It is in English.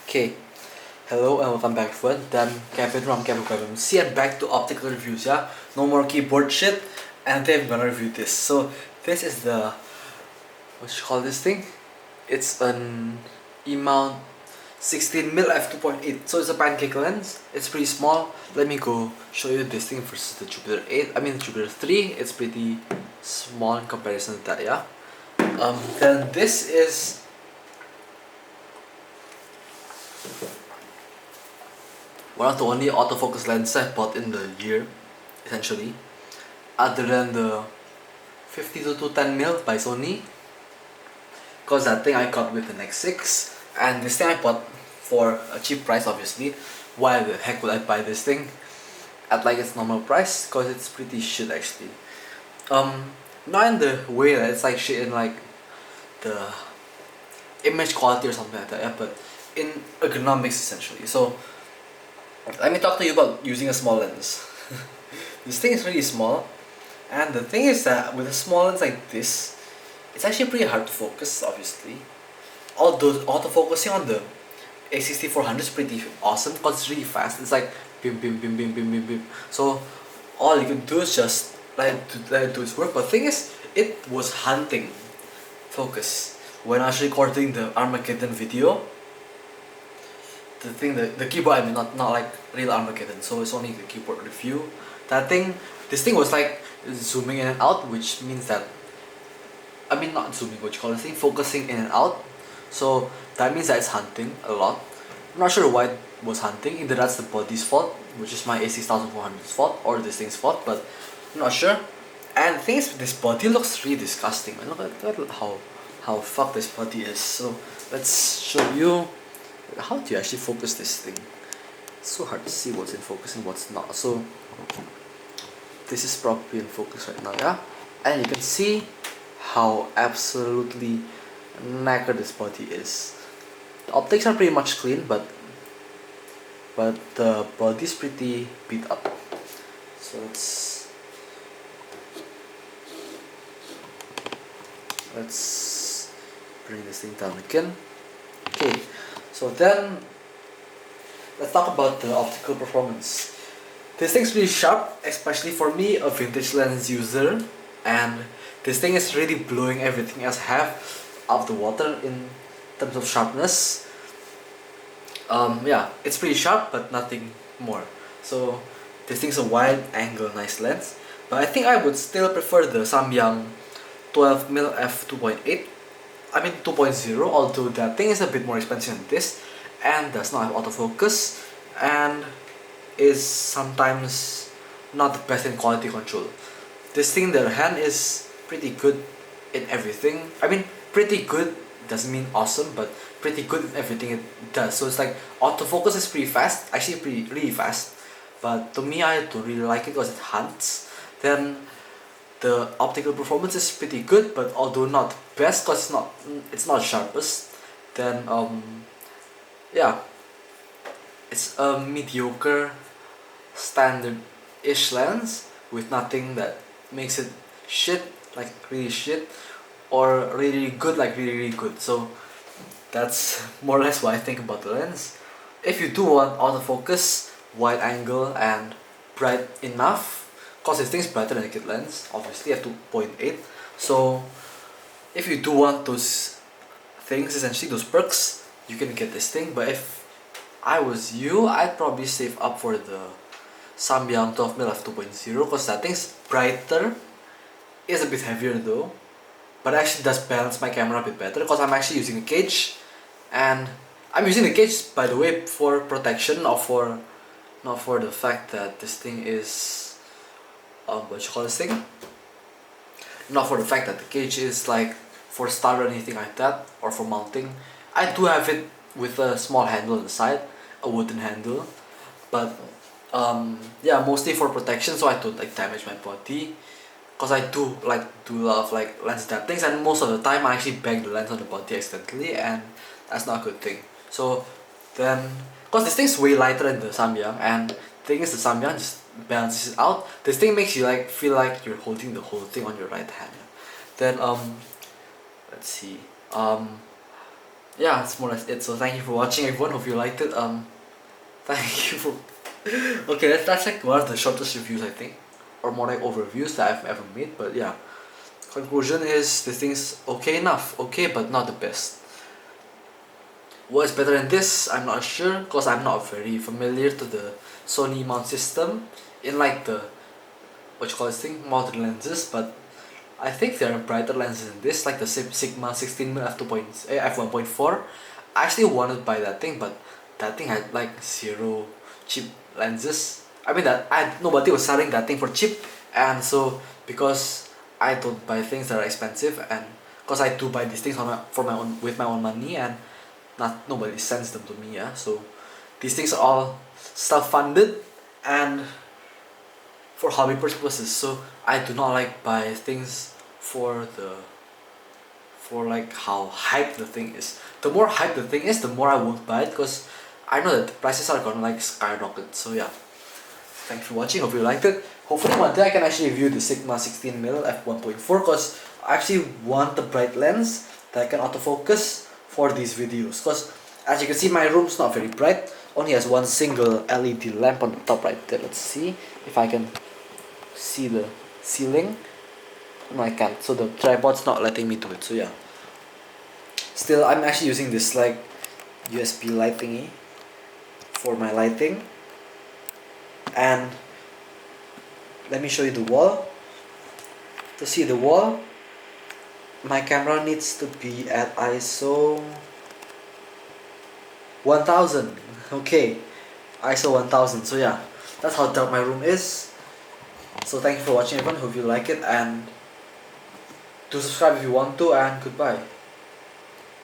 Okay, hello and welcome back everyone. I'm Kevin from Kevin. See, I'm back to optical reviews, yeah? No more keyboard shit, and today I'm gonna review this. So, this is the, what you call this thing? It's an E-mount 16mm f2.8. So it's a pancake lens. It's pretty small. Let me go show you this thing versus the Jupiter 8. I mean the Jupiter 3. It's pretty small in comparison to that, yeah? Then this is one of the only autofocus lenses I bought in the year, essentially, other than the 52-10mm by Sony, because that thing I got with the Nex 6, and this thing I bought for a cheap price, obviously. Why the heck would I buy this thing at like its normal price? Because it's pretty shit actually. Not in the way that it's like shit in like the image quality or something like that, yeah, but in ergonomics essentially. So let me talk to you about using a small lens. This thing is really small, and the thing is that with a small lens like this, it's actually pretty hard to focus, obviously. Although autofocusing on the A6400 is pretty awesome because it's really fast. It's like bim bim bim bim bim bim bim. So all you can do is just let it do its work. But the thing is, it was hunting focus when I was recording the Armageddon video. The keyboard, I mean, not like real Armageddon, so it's only the keyboard review. This thing was like zooming in and out, which means that, I mean, not zooming, what you call this thing, focusing in and out. So that means that it's hunting a lot. I'm not sure why it was hunting. Either that's the body's fault, which is my A6400's fault, or this thing's fault, but I'm not sure. And the thing is, this body looks really disgusting, man. Look at how fucked this body is. So let's show you how do you actually focus this thing. It's so hard to see what's in focus and what's not. So this is probably in focus right now, yeah? And you can see how absolutely knackered this body is. The optics are pretty much clean, but the body's pretty beat up. So let's bring this thing down again. Okay, so then let's talk about the optical performance. This thing's really sharp, especially for me, a vintage lens user, and this thing is really blowing everything else I have out of the water in terms of sharpness. Yeah, it's pretty sharp, but nothing more. So this thing's a wide angle nice lens, but I think I would still prefer the Samyang 12mm f2.8. I mean 2.0, although that thing is a bit more expensive than this and does not have autofocus and is sometimes not the best in quality control. This thing, on the other hand, is pretty good in everything. I mean, pretty good doesn't mean awesome, but pretty good in everything it does. So it's like autofocus is pretty fast, actually really fast, but to me I don't really like it because it hunts. Then the optical performance is pretty good, but although not best because it's not sharpest. Then yeah, it's a mediocre standard-ish lens with nothing that makes it shit, like really shit, or really good, like really good. So that's more or less what I think about the lens. If you do want autofocus, wide angle, and bright enough, cause this thing's brighter than a kit lens, obviously at 2.8. So if you do want those things, essentially those perks, you can get this thing. But if I was you, I'd probably save up for the Samyang 12mm f2.0 because that thing's brighter, is a bit heavier though, but actually does balance my camera a bit better because I'm actually using a cage, and I'm using the cage, by the way, for protection, not for the fact that this thing is what you call this thing? Not for the fact that the cage is like for style or anything like that, or for mounting. I do have it with a small handle on the side, a wooden handle, but yeah, mostly for protection, so I don't like damage my body. Cause I do love like lens dab things, and most of the time I actually bang the lens on the body accidentally, and that's not a good thing. So then, cause this thing's way lighter than the Samyang, and the thing is the Samyang just balances it out. This thing makes you like feel like you're holding the whole thing on your right hand. Then let's see. yeah, it's more or less it. So thank you for watching, everyone. Hope you liked it. Thank you for. Okay, that's like one of the shortest reviews, I think, or more like overviews that I've ever made. But yeah, conclusion is the thing's okay enough, okay, but not the best. What is better than this? I'm not sure, cause I'm not very familiar to the Sony mount system in like the what you call this thing, mounted lenses. But I think there are brighter lenses than this, like the Sigma 16mm f1.4. I actually wanted to buy that thing, but that thing had like zero cheap lenses. I mean that nobody was selling that thing for cheap, and so because I don't buy things that are expensive, and because I do buy these things for my own with my own money, and not nobody sends them to me. Yeah, so these things are all self-funded and for hobby purposes. So I do not like buy things for like how hyped the thing is. The more hyped the thing is, the more I won't buy it, because I know that the prices are gonna like skyrocket. So yeah, thanks for watching. Hope you liked it. Hopefully one day I can actually review the Sigma 16mm f1.4, because I actually want the bright lens that can autofocus for these videos. Because as you can see, my room's not very bright. Only has one single LED lamp on the top right there. Let's see if I can see the ceiling. No, I can't. So the tripod's not letting me do it. So yeah. Still, I'm actually using this like USB light thingy for my lighting. And let me show you the wall. To see the wall, my camera needs to be at ISO 1000. Okay, ISO 1000. So yeah, that's how dark my room is. So thank you for watching, everyone. Hope you like it, and do subscribe if you want to, and goodbye.